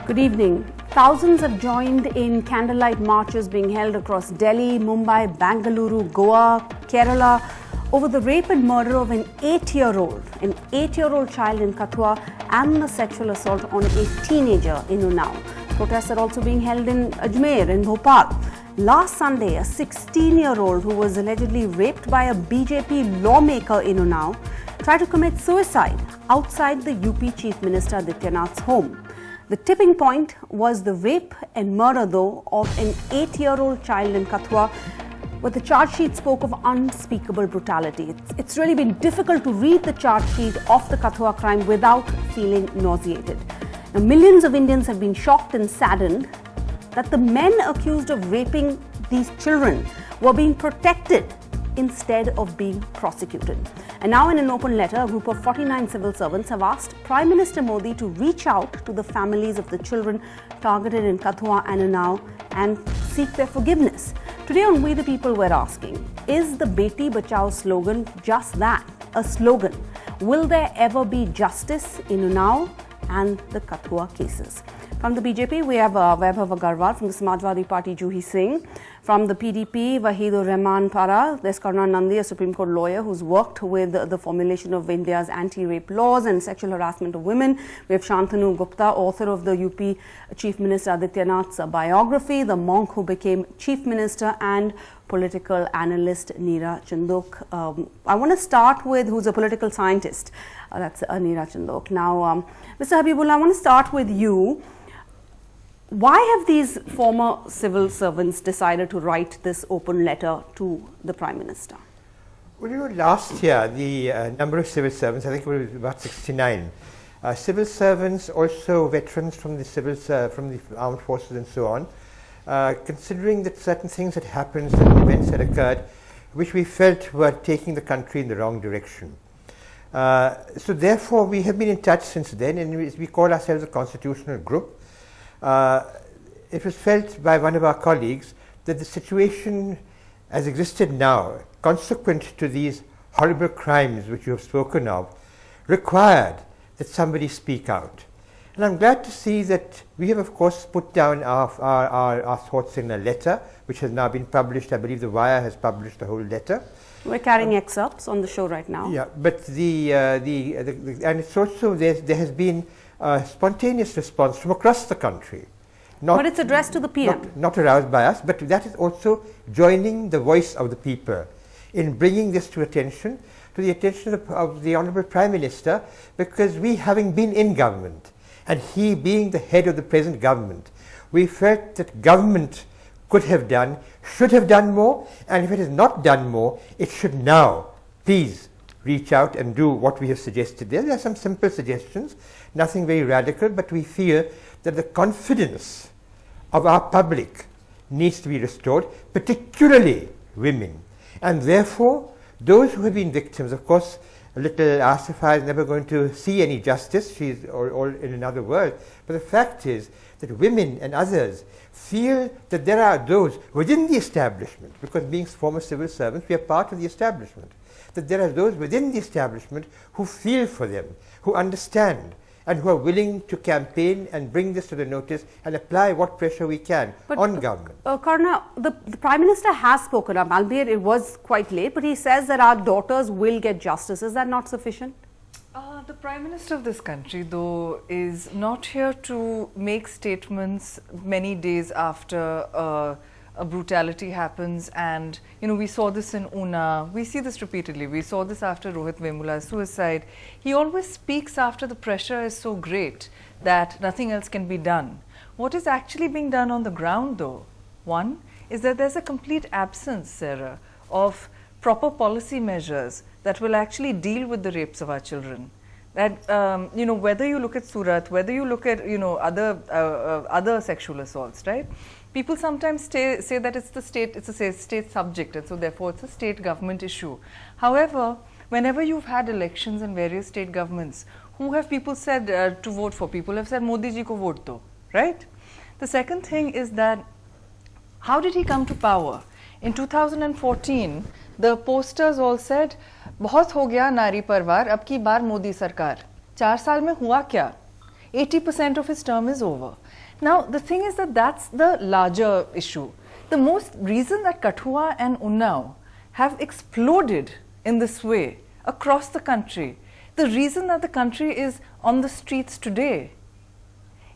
Good evening. Thousands have joined in candlelight marches being held across Delhi, Mumbai, Bangalore, Goa, Kerala over the rape and murder of an 8-year-old child in Kathua and the sexual assault on a teenager in Unnao. Protests are also being held in Ajmer and Bhopal. Last Sunday, a 16-year-old who was allegedly raped by a BJP lawmaker in Unnao tried to commit suicide outside the UP Chief Minister Adityanath's home. The tipping point was the rape and murder, though, of an 8-year-old child in Kathua, where the charge sheet spoke of unspeakable brutality. It's really been difficult to read the charge sheet of the Kathua crime without feeling nauseated. Now, millions of Indians have been shocked and saddened that the men accused of raping these children were being protected instead of being prosecuted. And now, in an open letter, a group of 49 civil servants have asked Prime Minister Modi to reach out to the families of the children targeted in Kathua and Unnao and seek their forgiveness. Today on We the People, we're asking, is the Beti Bachao slogan just that, a slogan? Will there ever be justice in Unnao and the Kathua cases? From the BJP, we have Vaibhav Agarwal. From the Samajwadi Party, Juhi Singh. From the PDP, Wahidur Rahman Para. There's Karuna Nandi, a Supreme Court lawyer who's worked with the formulation of India's anti-rape laws and sexual harassment of women. We have Shantanu Gupta, author of the UP Chief Minister Adityanath's biography, The Monk Who Became Chief Minister, and political analyst Neera Chandok. I want to start with who's a political scientist. That's Neera Chandok. Now, Mr. Habibullah, I want to start with you. Why have these former civil servants decided to write this open letter to the Prime Minister? Well, you know, last year the number of civil servants, I think it was about 69. Civil servants, also veterans from the armed forces and so on, considering that certain things had happened, certain events had occurred, which we felt were taking the country in the wrong direction. So therefore, we have been in touch since then, and we call ourselves a constitutional group. It was felt by one of our colleagues that the situation as existed now, consequent to these horrible crimes which you have spoken of, required that somebody speak out. And I'm glad to see that we have, of course, put down our thoughts in a letter, which has now been published. I believe The Wire has published the whole letter. We're carrying excerpts on the show right now. Yeah, but and it's also, there has been a spontaneous response from across the country. But it's addressed to the PM. Not aroused by us, but that is also joining the voice of the people in bringing this to the attention of the Honourable Prime Minister, because we, having been in government, and he being the head of the present government, we felt that government could have done, should have done more, and if it has not done more, it should now please reach out and do what we have suggested. There are some simple suggestions, nothing very radical, but we feel that the confidence of our public needs to be restored, particularly women. And therefore, those who have been victims, of course, little Asifa is never going to see any justice, she is all in another world, but the fact is that women and others feel that there are those within the establishment, because being former civil servants, we are part of the establishment, that there are those within the establishment who feel for them, who understand, and who are willing to campaign and bring this to the notice and apply what pressure we can on government. Karna, the Prime Minister has spoken up, albeit it was quite late, but he says that our daughters will get justice. Is that not sufficient? The Prime Minister of this country, though, is not here to make statements many days after a brutality happens. And, you know, we saw this in Unnao, we see this repeatedly, we saw this after Rohit Vemula's suicide. He always speaks after the pressure is so great that nothing else can be done. What is actually being done on the ground, though, one, is that there's a complete absence, Sarah, of proper policy measures that will actually deal with the rapes of our children. That, you know, whether you look at Surat, whether you look at, you know, other sexual assaults, right? People sometimes say that it's a state subject, and so therefore it's a state government issue. However, whenever you've had elections in various state governments, who have people said to vote for? People have said Modi ji ko vote do, right? The second thing is that, how did he come to power? In 2014, the posters all said, बहुत हो गया नारी परवार, अब की बार मोदी सरकार. 4 साल में हुआ क्या? 80% of his term is over. Now, the thing is that that's the larger issue. The most reason that Kathua and Unnao have exploded in this way across the country, the reason that the country is on the streets today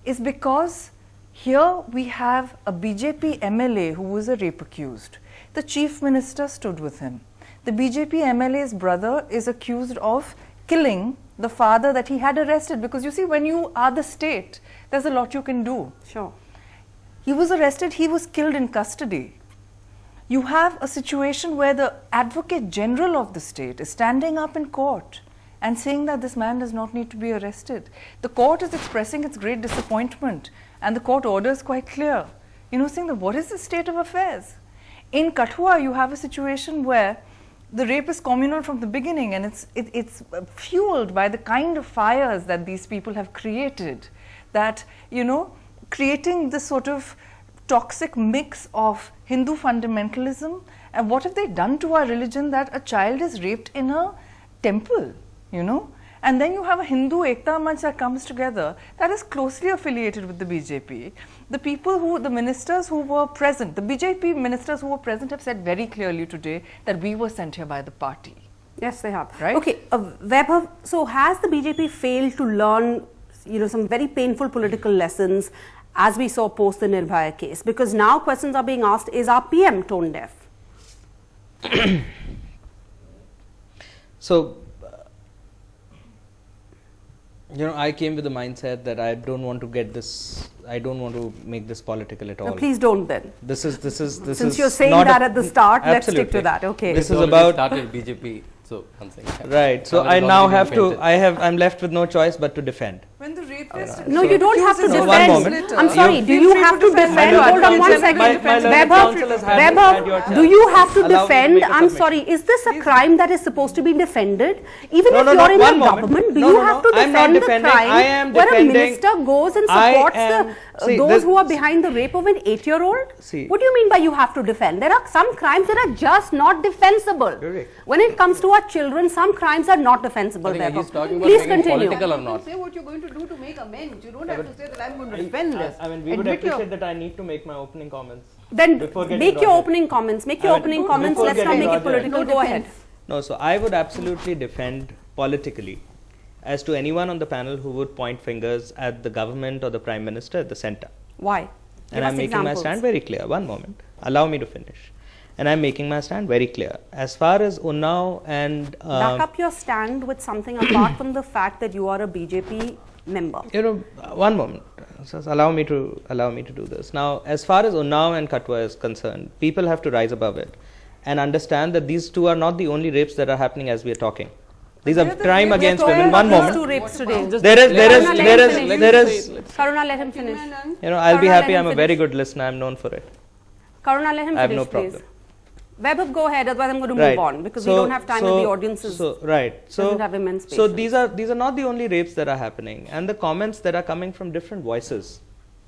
is because here we have a BJP MLA who was a rape accused. The chief minister stood with him. The BJP MLA's brother is accused of killing the father that he had arrested, because you see, when you are the state, there's a lot you can do. Sure. He was arrested, he was killed in custody. You have a situation where the Advocate General of the state is standing up in court and saying that this man does not need to be arrested. The court is expressing its great disappointment, and the court order is quite clear. You know, saying that what is the state of affairs? In Kathua, you have a situation where the rape is communal from the beginning, and it's fueled by the kind of fires that these people have created, that, you know, creating this sort of toxic mix of Hindu fundamentalism. And what have they done to our religion that a child is raped in a temple, you know? And then you have a Hindu Ekta Manch that comes together that is closely affiliated with the BJP. The people who, the ministers who were present, the BJP ministers who were present have said very clearly today that we were sent here by the party. Yes, they have. Right? Okay, Vaibhav, so has the BJP failed to learn, you know, some very painful political lessons as we saw post the Nirbhaya case? Because now questions are being asked, is our PM tone deaf? So, you know, I came with the mindset that I don't want to get this, I don't want to make this political at all. No, please don't then. This is Since you're saying that at the start, let's stick to that. Okay. This is about started BJP. So one thing. Right. So I now have to. I'm left with no choice but to defend. When the rapist No, you don't have to No, defend. one moment. I'm sorry, do you have to defend? My Hold on one counsel- second. my learned counsel has had your Vaibhav, chance. do you have to Allow me to defend? make a I'm submission. sorry, is this a crime that is supposed to be defended? Even No, if no, you're no, in one the moment. government, do No, you no, have to no, I'm not defend the defending. crime I am where a defending- minister goes and I supports am- see, those this- who are behind the rape of an 8-year-old? See. What do you mean by you have to defend? There are some crimes that are just not defensible. Correct. When it comes to our children, some crimes are not defensible. I think he's Vaibhav. talking about Please making continue. political or not. Say what you're going to do to make amends. You don't have to say that I'm going to defend this. I mean, we would Admit your- appreciate that I need to make my opening comments. Then Before getting make your drawn in. opening comments. Make your I mean, opening before comments. Let's not getting make it drawn in. political. Go ahead. No, so I would absolutely defend politically as to anyone on the panel who would point fingers at the government or the Prime Minister at the center. Why? And Give I'm us making my examples. stand very clear. One moment. Allow me to finish. And I'm making my stand very clear. As far as Unnao and Back up your stand with something apart from the fact that you are a BJP member. you know, one moment. Just allow me to do this. Now, as far as Unnao and Kathua is concerned, people have to rise above it and understand that these two are not the only rapes that are happening as we are talking. These are crime against women. One These moment. two rapes today. There is. Karuna, let him finish. You know, I'll be Karuna, happy. let I'm him a very finish. good listener. I'm known for it. Karuna, let him I have finish, no please. problem. Vaibhav, go ahead. Otherwise, I'm going to Right. move on because we don't have time and the audience is doesn't have immense So patience. these are not the only rapes that are happening, and the comments that are coming from different voices.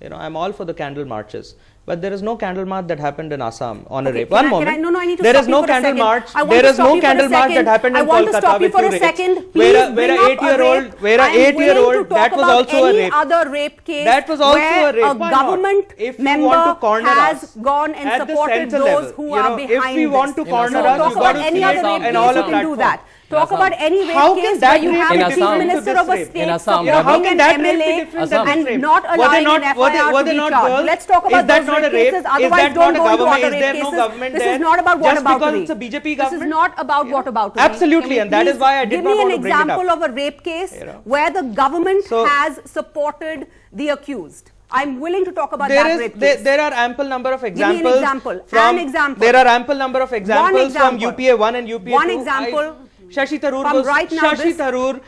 You know, I'm all for the candle marches, but there is no candle march that happened in Assam on a Okay, rape. can One I- moment. can I- no, I need to There stop is you no for a candle second. march. I want There to is stop no you for a candle march second. that happened I in want to stop Kolkata you with for two a rapes. second. Where Please a bring up a 8-year-old, rape. where a I am willing to 8-year-old, talk that was about also a any rape. other rape case That was also where a rape. Why not? government If you member want to corner has us gone and at the supported center those level, who you are know, behind if we want to this. corner So us, talk you've got about to any create other rape an case, all you a can do platform. that. Talk about any rape How case can where that you rape have be the chief different to minister this of a rape? state In Assam, You know, how supporting can an that rape be MLA different than and this rape? not Were they allowing not- an were they- FIR were to they be not charged? girls? Let's talk Is about that those not a rape rape? cases. Is Otherwise, that don't not a go into government? other Is rape there no cases. government This there? is not about Just because whataboutery. it's a BJP This is government? not about whataboutery. Absolutely, and that is why I did not want to bring it up. Give me an example of a rape case You know. where the government So- has supported the accused. I'm willing to talk about There that is rape case. there are ample number of me an examples. example. From, An example. There are ample number of examples from example. UPA 1 and UPA 2. One example. Shashi Tharoor From was right now Shashi this- Tharoor's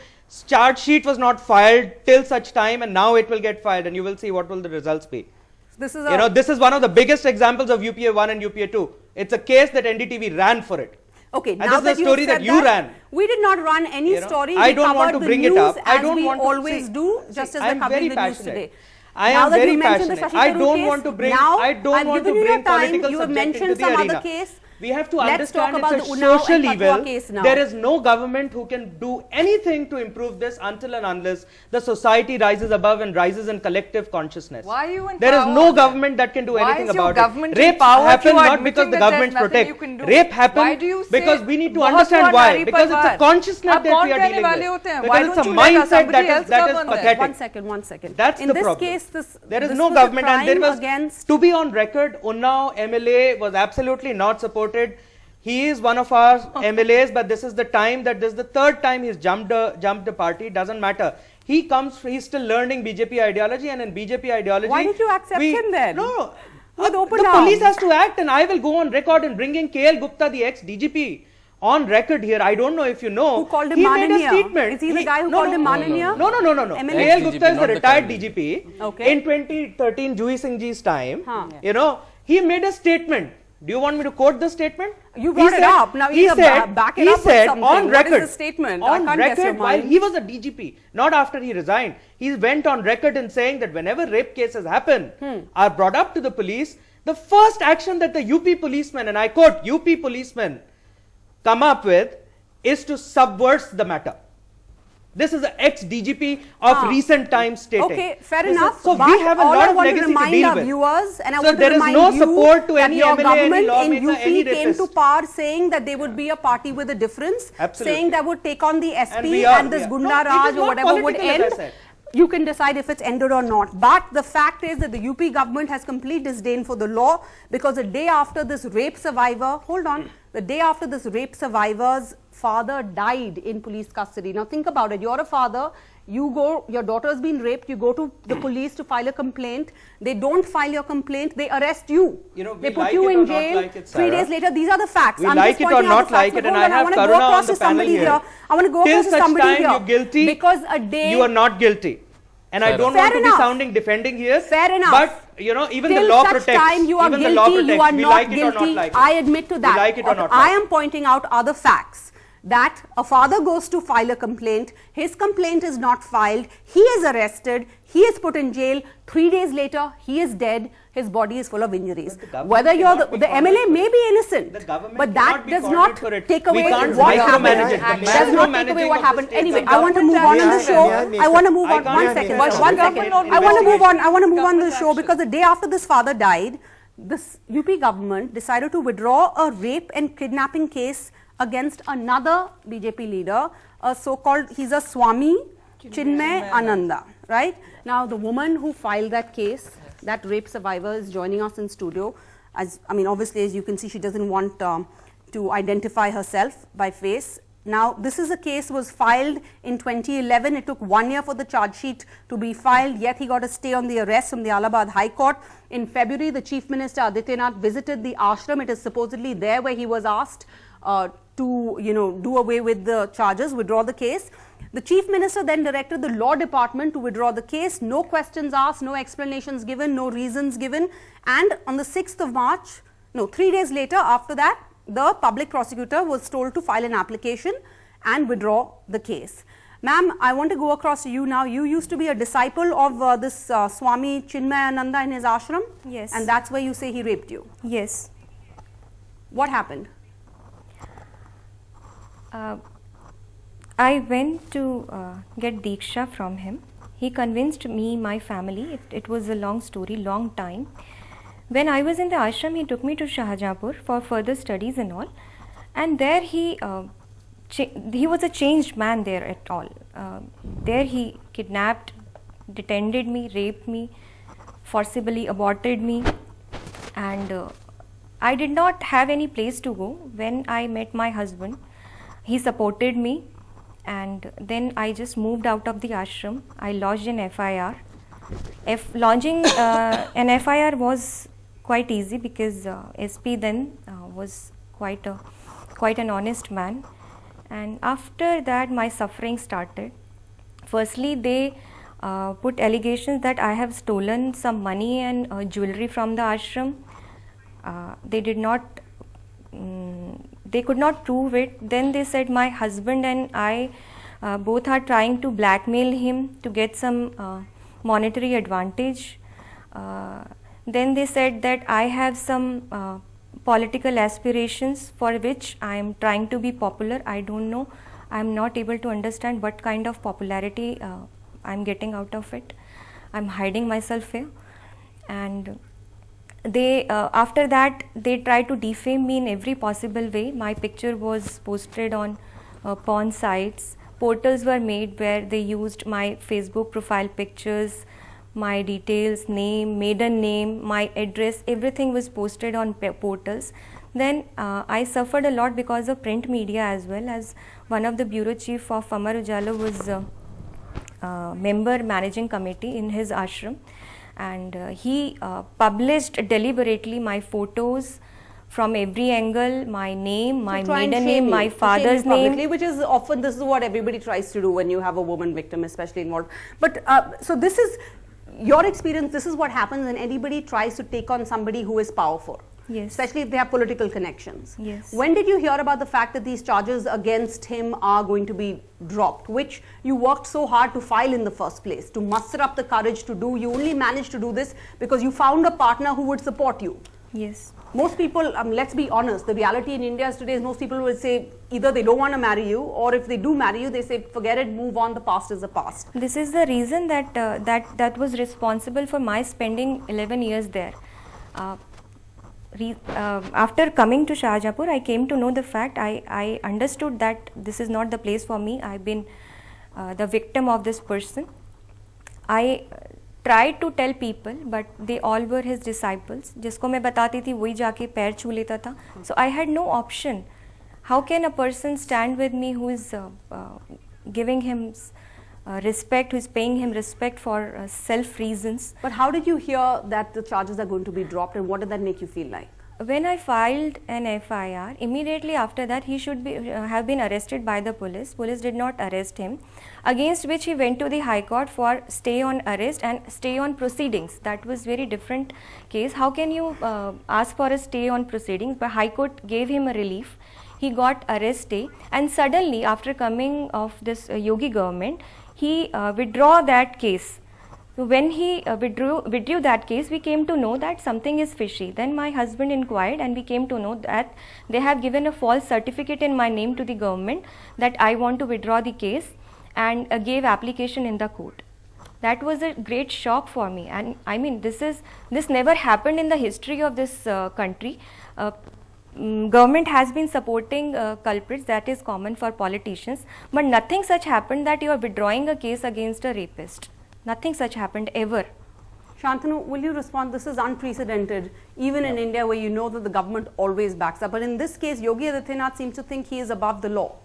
charge sheet was not filed till such time, and now it will get filed, and you will see what will the results be. This is You know, a this is one of the biggest examples of UPA 1 and UPA 2. It's a case that NDTV ran for it. okay. And Now this is a you story said that you ran. we did not run any You know, story. I We don't want covered to bring the it news up. I as don't we want to always see- do, just as I'm we're very covering the news passionate. today. I Now am that very you mentioned the passionate. Shashi I Tharoor don't case, want to bring. now I don't I've want to given you your bring time. political You have subject into mentioned the some arena. other case. We have to Let's talk understand about it's a the Unnao social and Kathua evil. case now. There is no government who can do anything to improve this until and unless the society rises above and rises in collective consciousness. Why are you in There is power no then? government that can do Why anything is your about government it. in Rapes power if happen you are not because admitting the that governments there's nothing you protect. can do? Rape happen Why do you say because we need to बहुत understand हुआ why. नारी Because it's a परिवार? consciousness आप that कौन we are कहने dealing वाले with. होते हैं? Why Because it's don't a you let mindset somebody that else is govern there? pathetic. One second. That's in the this problem. case, There is this no was a government, and there crime was, against. to be on record, Unnao MLA was absolutely not supported. He is one of our MLAs, but this is the time that this is the third time he's jumped a party. Doesn't matter. He's still learning BJP ideology, and in BJP ideology, Why did you accept him then? No. With open the arms. police has to act, and I will go on record in bringing KL Gupta, the ex-DGP, on record here. I don't know if you know. Who called him he made a Mananiya? statement. Is he the guy who called him Mananiya? No. MLA? KL Gupta is not the the retired current DGP. Okay. In 2013, Juhi Singh ji's time, Huh. you know, he made a statement. Do you want me to quote the statement? You brought it up. Now he you said, back it he up with said something. on What record, is the statement? I on can't guess your record, while mind. he was a DGP, not after he resigned, he went on record in saying that whenever rape cases happen, are brought up to the police, the first action that the UP policemen, and I quote, UP policemen come up with is to subvert the matter. This is an ex-DGP of recent times stating. Okay, fair enough. So but we have a all lot I of want to legacy to remind deal our with. viewers, and I So want to there is remind no you support to that any your MLA, any government in lawmaker, UP any came to rapist. power saying that they would be a party with a difference, Absolutely. saying that would take on the SP we are, and this we are. Gunda No, it Raj is or not whatever would political, as I end. said. You can decide if it's ended or not. But the fact is that the UP government has complete disdain for the law, because the day after this rape survivor, the day after this rape survivor's father died in police custody. Now think about it. You're a father. Your daughter's been raped, you go to the police to file a complaint, they don't file your complaint, they arrest you. You know, we they put like you it in or not jail, like it, 3 days Sarah. later, these are the facts. We I'm like just it or pointing out not the facts, like it, but and hold I on, have want to go Karuna on across the to panel somebody here. here. I want to go Till across to such somebody time here. you're guilty, Because a day... you are not guilty. And I don't Fair want to be enough. sounding defending here. Fair enough. But, you know, even Till the law such protects. time you are even the law guilty, protects. you are We not like it or guilty. not like it. I admit to that. We like it or not I like am pointing out other facts. That a father goes to file a complaint, his complaint is not filed, he is arrested, he is put in jail, 3 days later he is dead, his body is full of injuries. Whether you're the MLA may be innocent, but that does not take away what happened. Does not take away what happened. Anyway, I want to move on in the show. I want to move on. 1 second. 1 second. I want to move on. I want to move on the show, because the day after this father died, this UP government decided to withdraw a rape and kidnapping case against another BJP leader, a so-called, he's a Swami Chinmay Ananda, right? Now, the woman who filed that case, that rape survivor, is joining us in studio. Obviously, as you can see, she doesn't want to identify herself by face. Now, this is a case was filed in 2011. It took 1 year for the charge sheet to be filed, yet he got a stay on the arrest from the Allahabad High Court. In February, the Chief Minister Adityanath visited the ashram. It is supposedly there where he was asked to do away with the charges, withdraw the case. The Chief Minister then directed the Law Department to withdraw the case. No questions asked, no explanations given, no reasons given. And on the 6th of March, 3 days later after that, the public prosecutor was told to file an application and withdraw the case. Ma'am, I want to go across to you now. You used to be a disciple of this Swami Chinmay Ananda in his ashram? Yes. And that's where you say he raped you? Yes. What happened? I went to get Diksha from him. He convinced me, my family. It was a long story, long time. When I was in the ashram, he took me to Shahjahanpur for further studies and all. And there he was a changed man there at all. There he kidnapped, detained me, raped me, forcibly aborted me. And I did not have any place to go. When I met my husband, he supported me, and then I just moved out of the ashram. I lodged an FIR. Lodging an FIR was quite easy, because SP then was quite an honest man. And after that, my suffering started. Firstly, they put allegations that I have stolen some money and jewelry from the ashram. They could not prove it. Then they said my husband and I both are trying to blackmail him to get some monetary advantage. Then they said that I have some political aspirations for which I am trying to be popular. I don't know. I am not able to understand what kind of popularity I am getting out of it. I am hiding myself here. And they after that they try to defame me in every possible way. My picture was posted on porn sites. Portals were made where they used my Facebook profile pictures, my details, name, maiden name, my address, everything was posted on portals. Then I suffered a lot because of print media as well. As one of the bureau chief of Amar Ujala was member managing committee in his ashram, and he published deliberately my photos from every angle, my name, my maiden name, my father's name. Which is often, this is what everybody tries to do when you have a woman victim especially involved. But so this is your experience, this is what happens when anybody tries to take on somebody who is powerful. Yes. Especially if they have political connections. Yes. When did you hear about the fact that these charges against him are going to be dropped, which you worked so hard to file in the first place, to muster up the courage to do? You only managed to do this because you found a partner who would support you. Yes. Most people, let's be honest, the reality in India today is most people will say either they don't want to marry you, or if they do marry you, they say forget it, move on, the past is the past. This is the reason that that was responsible for my spending 11 years there. After coming to Shahjahanpur, I came to know the fact. I understood that this is not the place for me. I've been the victim of this person. I tried to tell people, but they all were his disciples. जिसको मैं बताती थी वही जाके पैर छू लेता था. So I had no option. How can a person stand with me who is giving him respect, who is paying him respect for self reasons? But how did you hear that the charges are going to be dropped, and what did that make you feel like? When I filed an FIR, immediately after that he should be have been arrested by the police. Police did not arrest him, against which he went to the High Court for stay on arrest and stay on proceedings. That was very different case. How can you ask for a stay on proceedings? But High Court gave him a relief. He got arrest stay, and suddenly after coming of this Yogi government, he withdraw that case. So when he withdrew that case, we came to know that something is fishy. Then my husband inquired, and we came to know that they have given a false certificate in my name to the government that I want to withdraw the case, and gave application in the court. That was a great shock for me, and I mean this never happened in the history of this country. Government has been supporting culprits, that is common for politicians, but nothing such happened that you are withdrawing a case against a rapist. Nothing such happened ever. Shantanu, will you respond? This is unprecedented, even in India, where you know that the government always backs up. But in this case, Yogi Adityanath seems to think he is above the law,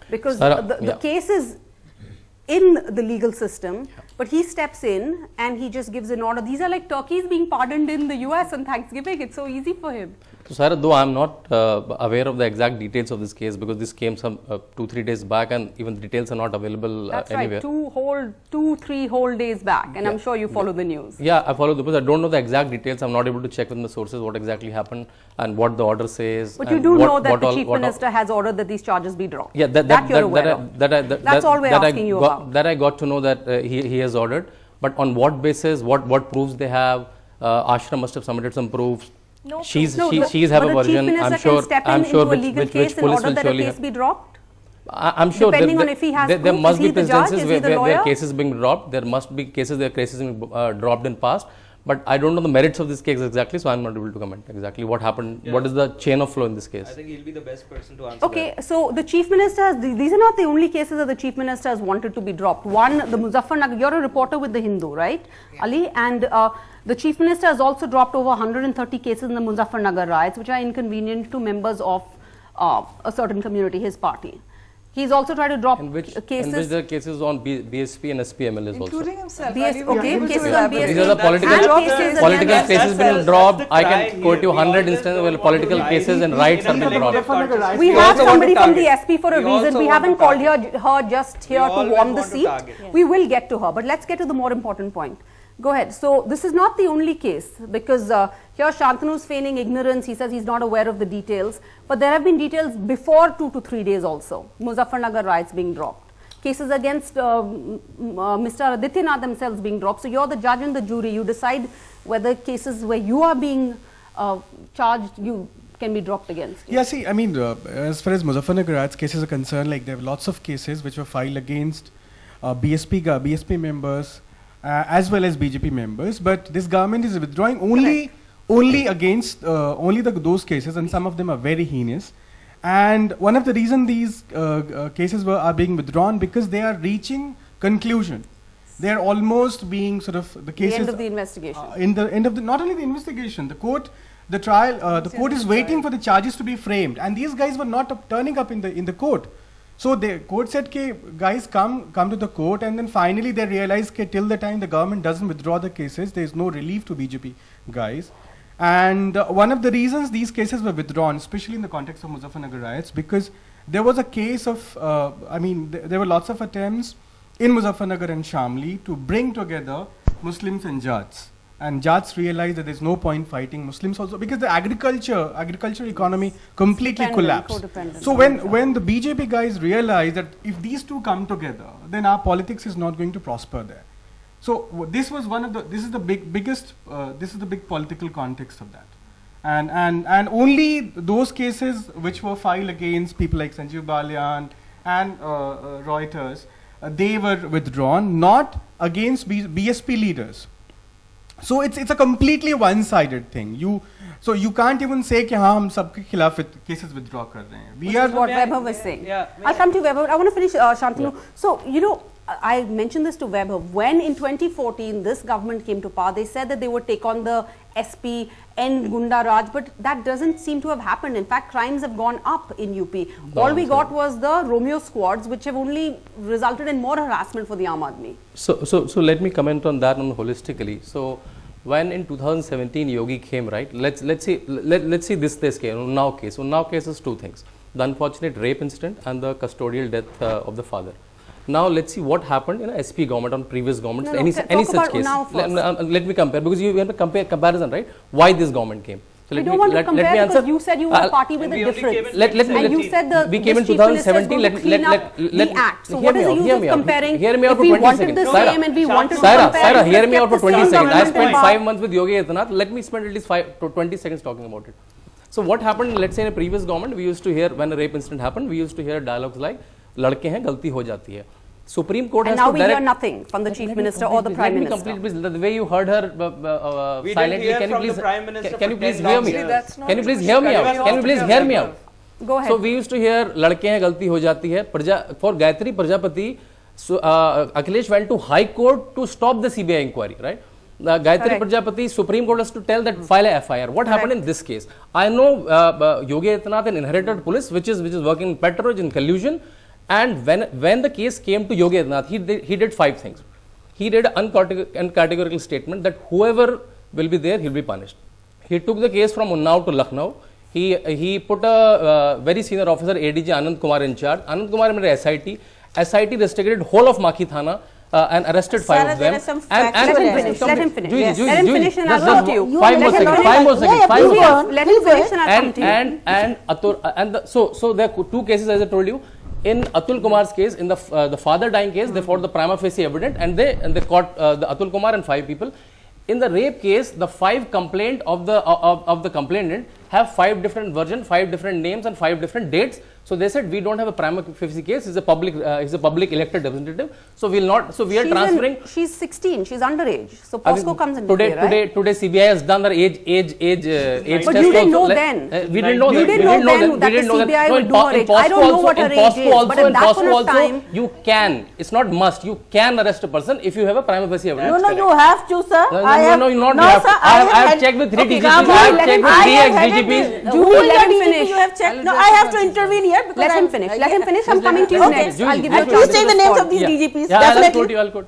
because the case is in the legal system, but he steps in and he just gives an order. These are like turkeys being pardoned in the US on Thanksgiving. It's so easy for him. So, Sarah, though I am not aware of the exact details of this case, because this came some 2-3 days back, and even the details are not available anywhere. That's right, 2-3 whole days back, and I'm sure you follow the news. Yeah, I follow the news. I don't know the exact details. I'm not able to check within the sources what exactly happened and what the order says. But you do know that the Chief Minister has ordered that these charges be dropped. Yeah, that's all we're asking you about. That I got to know that he has ordered. But on what basis, what proofs they have? Ashram must have submitted some proofs. No, she's have a version. I'm sure which police will surely have. Be dropped? I'm sure depending on if he has there must be precedences where cases being dropped. There must be cases where cases being dropped in past. But I don't know the merits of this case exactly, so I'm not able to comment exactly what happened. Yeah. What is the chain of flow in this case? I think he'll be the best person to answer. Okay, so the Chief Minister has, these are not the only cases that the Chief Minister has wanted to be dropped. One, the Muzaffarnagar, you're a reporter with the Hindu, right, yeah. Ali? And the Chief Minister has also dropped over 130 cases in the Muzaffarnagar riots, which are inconvenient to members of a certain community, his party. He's also tried to drop cases. In which the cases on BSP and SPML is including also. himself. Cases on BSP. These are the political cases being dropped. I can quote you 100 instances where political cases and rights are being dropped. We have somebody from the SP for a reason. We haven't called her just here to warm the seat. We will get to her, but let's get to the more important point. Go ahead. So this is not the only case, because here Shantanu is feigning ignorance. He says he's not aware of the details, but there have been details before 2 to 3 days also. Muzaffarnagar riots being dropped, cases against Mr. Adityanath themselves being dropped. So you're the judge and the jury. You decide whether cases where you are being charged, you can be dropped against you? Yeah, see, I mean, as far as Muzaffarnagar riots cases are concerned, like there were lots of cases which were filed against BSP members as well as BJP members, but this government is withdrawing only against those cases, and some of them are very heinous. And one of the reasons these cases are being withdrawn because they are reaching conclusion. They are almost being sort of the cases. The end of the investigation. In the end of the, not only the investigation, the court, the trial, the court is waiting for the charges to be framed, and these guys were not turning up in the court. So the court said, "Okay, guys, come to the court," and then finally they realized, "Okay, till the time the government doesn't withdraw the cases, there is no relief to BJP guys." And one of the reasons these cases were withdrawn, especially in the context of Muzaffarnagar riots, because there was a case of, there were lots of attempts in Muzaffarnagar and Shamli to bring together Muslims and Jats. And Jats realized that there's no point fighting Muslims also, because the agriculture economy completely collapsed. So when the BJP guys realized that if these two come together, then our politics is not going to prosper there. So this was this is the big political context of that. And only those cases which were filed against people like Sanjeev Balyan and Reuters, they were withdrawn, not against BSP leaders. So it's a completely one-sided thing. You can't even say कि हाँ हम सबके खिलाफ cases withdraw कर रहे हैं. Which is what Weber was saying. I'll come to Weber. I want to finish, Shantanu. So, I mentioned this to Weber. When in 2014 this government came to power, they said that they would take on the SP, end Gunda Raj, but that doesn't seem to have happened. In fact, crimes have gone up in UP. All we got was the Romeo squads, which have only resulted in more harassment for the Aam Aadmi. So let me comment on that holistically. So when in 2017 Yogi came, right? Let's see this case, Unnao case. Unnao case is two things: the unfortunate rape incident and the custodial death of the father. Now let's see what happened in SP government on previous governments. Any such case. Let me compare, because you have to compare comparison, right? Why this government came. So I don't want to compare, because you said you were a party with a difference. And you said we came in 2017. Let act. So what is the use of comparing? Hear me out for 20 seconds. Saira, hear me out for 20 seconds. I spent 5 months with Yogi Adityanath. Let me spend at least 20 seconds talking about it. So what happened, let's say in a previous government, we used to hear, when a rape incident happened, we used to hear dialogues like, लड़के हैं गलती हो जाती है. Supreme Court has to direct. And now we hear nothing from the Chief Minister or the Prime Minister. Let me complete, please. The way you heard her silently, can you please hear me? Can you please hear me out? Can you please hear me out? Go ahead. So we used to hear लड़के हैं गलती हो जाती है. For Gayatri Prajapati, Akhilesh went to High Court to stop the CBI inquiry, right? Gayatri Prajapati, Supreme Court has to tell that file a FIR. What happened in this case? I know Yogi Adityanath inherited police, which is working in patronage in collusion. And when the case came to Yogi Adityanath, he did 5 things. He did an uncategorical statement that whoever will be there, he'll be punished. He took the case from Unnao to Lucknow. He put a very senior officer, ADG Anand Kumar, in charge. Anand Kumar made SIT. SIT investigated whole of Makhi Thana and arrested 5 of them. Let him finish. Let him finish and I'll come to you. 5 more seconds. Let him finish and I'll come to you. So there are 2 cases, as I told you. In Atul Kumar's case, in the father dying case, they fought the prima facie evidence and they caught the Atul Kumar and 5 people. In the rape case, the 5 complaint of the complainant have 5 different versions, 5 different names and 5 different dates. So they said we don't have a prima facie case. He's a public elected representative. So we'll not. So we are transferring. She's 16. She's underage. So POSCO comes into play, right? Today CBI has done their age test. But you didn't know then. We didn't know that. You didn't know that the CBI would do her age. I don't know what her age is. But at that point of time, you can. It's not must. You can arrest a person if you have a prima facie evidence. No, you have to, sir. No, you not have to. I have checked with 3 DGPs. I have checked with 3 ex-DGPs. Let him finish. You have checked. No, I have to intervene here because let him finish. Let him finish. I'm coming to you next. I'll give you a chance. Please say the names of these DGPs. Definitely. I'll quote.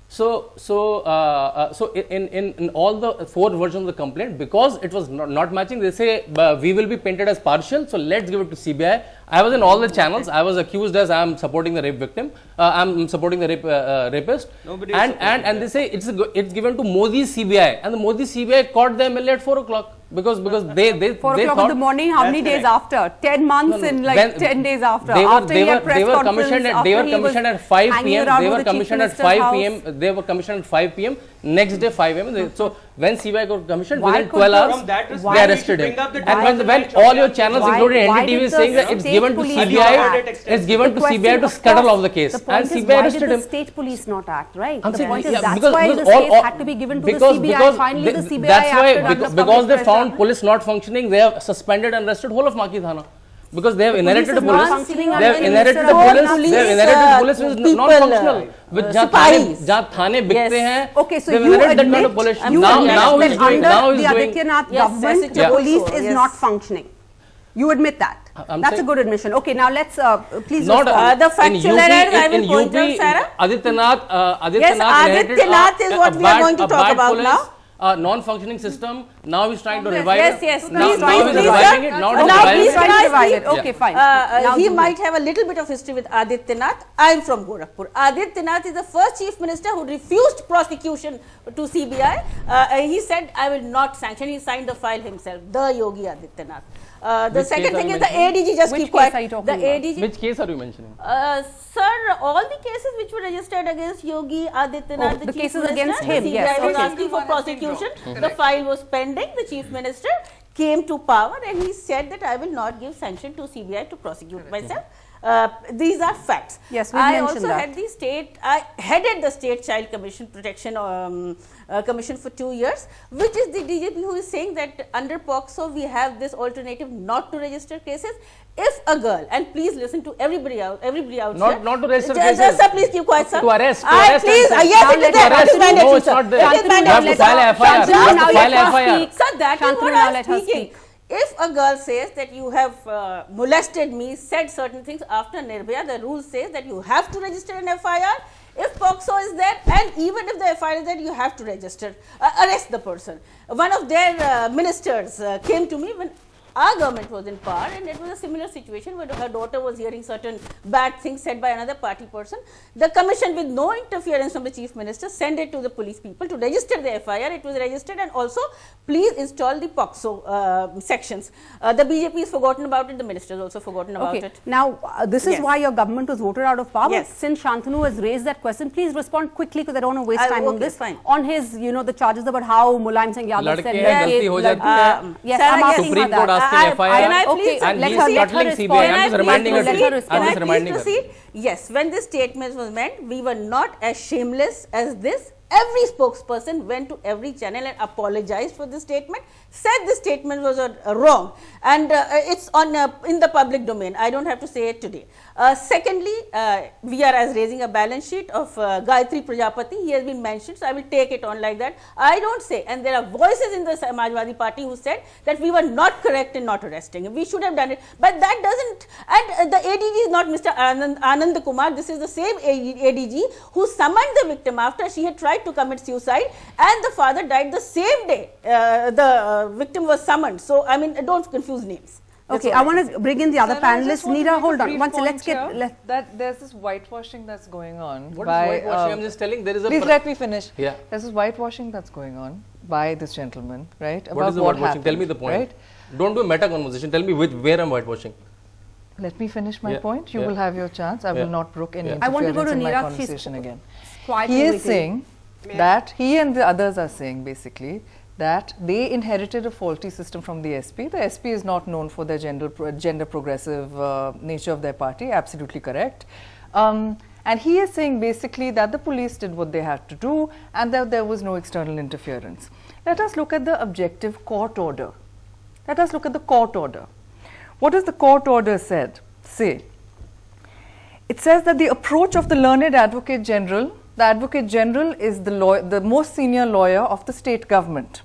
So in all the 4 versions of the complaint, because it was not matching, they say we will be painted as partial. So let's give it to CBI. I was in all the channels. I was accused as I am supporting the rape victim. I'm supporting the rapist. And they say it's given to Modi's CBI, and the Modi CBI caught the MLA at 4 o'clock. because they 4 they o'clock in thought the morning. How many days after? 10 months No, and like when 10 days after. they After he were had press they were conference, commissioned at after they were he was commissioned at 5 hanging p.m. around They with were the Chief commissioned at Minister's 5 house. p.m. They were commissioned at 5 p.m. Next day 5 a.m. So when CBI got commissioned, Why within could 12 the- hours From that they respect, we arrested should him. bring up the And when rights all of your the channels, Why- including why NDTV, did is the saying that it's state given to police CBI, not act? it's given The to CBI to question, scuttle of off the course, case, the point and is, CBI why arrested did the him. state police not act, right? I'm The saying, point is, yeah, that's because why because this all- case all- had to be given to because- the CBI. because Finally, the they- CBI that's why acted under because public they pressure. found police not functioning, they have suspended and arrested whole of Maki Thana. Because they have inherited is a police, not functioning they have under inherited Minister a of police, Police, they have inherited police which is people, non-functional. With Sipahis. जहाँ थाने बिकते हैं, Okay, so they have you inherited that kind admit, of police. you Now admit he's that doing, under now he's the doing. Adityanath Yes, government, yes, the yeah. police also, is yes. not functioning. You admit that. I'm That's a saying- good admission. Okay, now let's please Not respond. The factual errors I will point out, Sarah. Adityanath Yes, inherited Adityanath is what we are going to a talk bad about police, now. a non-functioning system. Now he's trying to revive Yes, it. yes. Now, Please, now please, he's please, reviving sir. it. Now Now, he's Now reviving he's please, it. trying to guys, revive it. please. Okay, fine. Now He do might have a little bit of history with Adityanath. I am from Gorakhpur. Adityanath is the first chief minister who refused prosecution to CBI. He said, I will not sanction. He signed the file himself, the Yogi Adityanath. The Which second case are thing you is the mentioning? ADG, just Which keep case quiet. are you talking The about? ADG. Which case are you mentioning? Sir, all the cases which were registered against Yogi Adityanath, Oh, the the chief cases minister, against the him, CBI yes, was okay. asking for prosecution. The file was pending. The chief minister came to power and he said that I will not give sanction to CBI to prosecute myself. These are facts. Yes, we've I mentioned also that. had the state, I headed the State Child Commission Protection Commission for 2 years, which is the DGP who is saying that under POCSO we have this alternative not to register cases. If a girl, and please listen to everybody out Not- here. not to register Just- cases. Sir, please keep quiet, sir. To arrest, to I arrest please, and yes, Now it is let there. her That is speak. mandatory, No, it's sir. not there. It is You mandatory, have to sir. file a FIR. Shantanu, You have now to let file a her FIR. speak. Sir, that is Shantanu, what now I am let her speaking. speak. If a girl says that you have molested me, said certain things after Nirbhaya, the rule says that you have to register an FIR. If POCSO is there, and even if the FIR is there, you have to register, arrest the person. One of their ministers came to me when our government was in power, and it was a similar situation where her daughter was hearing certain bad things said by another party person. The commission, with no interference from the chief minister, sent it to the police people to register the FIR. It was registered, and also please install the POCSO sections. The BJP has forgotten about it. The minister has also forgotten about Okay. it. Now, this is Yes. why your government was voted out of power. Yes. Since Shantanu has raised that question, please respond quickly because I don't want to waste time on okay, this. fine. On his, the charges about how Mulayam Singh Yadav लड़के said हैं, that गलती हो जाती है. yes, Sarah, I'm yes. asking Supreme her Court that. asking Can FIR. I Okay, please, And let he's her scuttling respond. CBI. Can I'm I just please reminding her to. proceed? I'm Can I just please reminding her. proceed? Yes, when this statement was meant, we were not as shameless as this. Every spokesperson went to every channel and apologized for this statement, said the statement was wrong, and it's on in the public domain. I don't have to say it today. Secondly, we are as raising a balance sheet of Gayatri Prajapati. He has been mentioned, so I will take it on like that. I don't say, and there are voices in the Samajwadi Party who said that we were not correct in not arresting him. We should have done it, but that doesn't. And the ADG is not Mr. Anand Kumar. This is the same ADG who summoned the victim after she had tried to commit suicide, and the father died the same day the victim was summoned. So, I mean, don't confuse names. That's Okay, all I want to bring in the other Sir, I just panelists. want to Neera, make a hold on. brief Once, point let's get. here that there's this whitewashing that's going on. What is by, whitewashing? I'm just telling there is a. Please let me finish. Yeah. There's this whitewashing that's going on by this gentleman, right? What is the whitewashing? happened, Tell me the point. Right? Don't do a meta conversation. Tell me where I'm whitewashing. Let me finish my Yeah, point. You yeah. will have your chance. I Yeah. will not brook any Yeah. I want to go interference to in my Neera. She's conversation again. quietly He is waiting. saying that he and the others are saying basically that they inherited a faulty system from the SP. The SP is not known for their gender progressive nature of their party. Absolutely correct. And he is saying basically that the police did what they had to do and that there was no external interference. Let us look at the objective court order. Let us look at the court order. What does the court order say? It says that the approach of the learned Advocate General, the Advocate General is the most senior lawyer of the state government.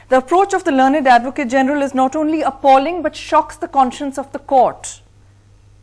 The approach of the learned Advocate General is not only appalling but shocks the conscience of the court.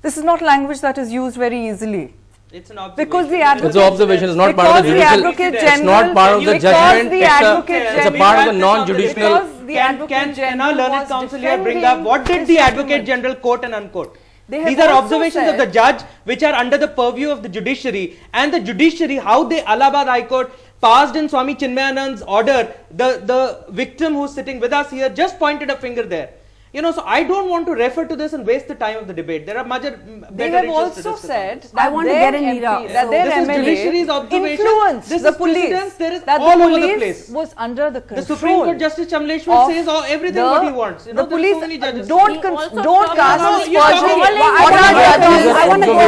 This is not language that is used very easily. It's an observation. Because the It's advocate, an observation. It's not part of the because judicial. Advocate It's not General- part of the because judgment. the It's Advocate a General- part of the non-judicial. Because the Advocate Can our General learned was counsel here bring up what did the defending Advocate this General quote and unquote? They have These are also observations of said- the judge which are under the purview of the judiciary, and the judiciary, how they Allahabad High Court passed in Swami Chinmayanand's order, the victim who's sitting with us here just pointed a finger there. You know, so I don't want to refer to this and waste the time of the debate. There are much better They have issues to also discuss. said that I want to their get in, Meera. MP, that So their this is judiciary's MLA observation. influenced This the is police. precedence. There is that all the over the police place. was under the control. The Supreme Court Justice Chamleshwar says everything what he wants. You know, the there are police so many judges. don't cast No, aspersions you're talking- on our judges. I want to go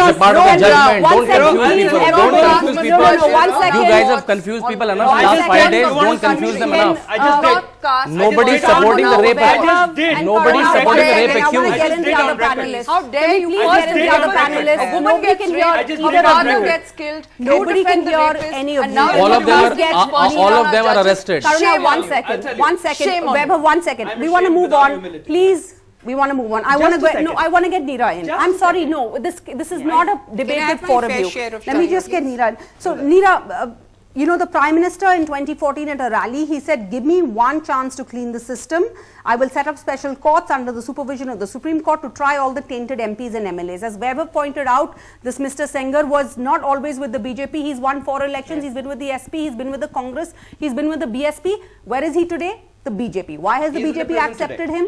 It's part of the judgment. One Don't second, confuse please, people. everyone. Don't confuse No, people. no, 1 second. You guys have confused people enough in One last 5 second. days. I want Don't to confuse them confuse enough. I just did. Nobody is did. supporting the rape I just did. Nobody is Now, supporting the one rape second, I want to accused. get into the I other just did on panelists. How dare Can you please force get the into the other people? panelists? A woman Nobody gets can raped, hear I just either did on brother record. gets killed, Nobody you can defend the hear rapist, any of and you. now All of them everyone are gets punished all on of our them are judges. arrested. Karuna, Shame 1 on you. second. I'll tell you. 1 second. Shame on Vaibhav, you. 1 second. I'm We want to ashamed move without on. humility. Please. We want to move on. I Just want a to second. I want to get Neera in. Just I'm a sorry, second. no. This is not a debate have with my four of fair you. share of Let me time, just get please? Neera in. So Neera, you know, the Prime Minister in 2014 at a rally, he said, give me one chance to clean the system. I will set up special courts under the supervision of the Supreme Court to try all the tainted MPs and MLAs. As Vaibhav pointed out, this Mr. Sengar was not always with the BJP. He's won 4 elections. He's been with the SP. He's been with the Congress. He's been with the BSP. Where is he today? The BJP. Why has the He's in the BJP prison accepted today. him?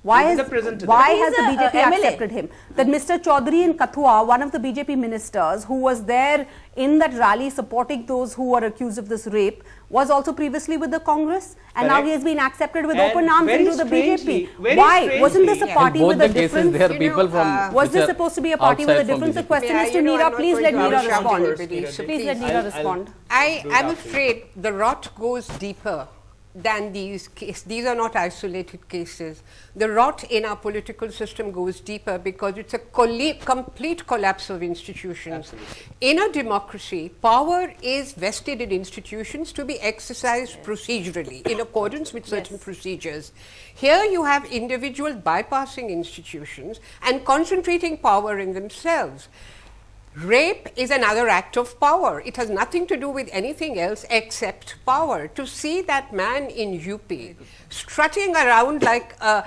Why He's in has the prison today. why He's has the a, BJP MLA. accepted him? That Mr. Chaudhary in Kathua, one of the BJP ministers who was there in that rally supporting those who were accused of this rape, was also previously with the Congress, and now Correct. he has been accepted with And open arms very into the strangely- BJP. very Why? Wasn't this a strangely- party In both with the a cases, difference? there are people from. Was which this are supposed to be a party with a outside from difference? The BJP. question Yeah, is to you know, Neera. I'm not Please going let to Neera shout respond. anybody, so Please let please. Neera respond. I'm afraid the rot goes deeper than these cases. These are not isolated cases. The rot in our political system goes deeper because it's a complete collapse of institutions. In a democracy, power is vested in institutions to be exercised procedurally in accordance with certain procedures. Here you have individuals bypassing institutions and concentrating power in themselves. Rape is another act of power. It has nothing to do with anything else except power. To see that man in UP strutting around like a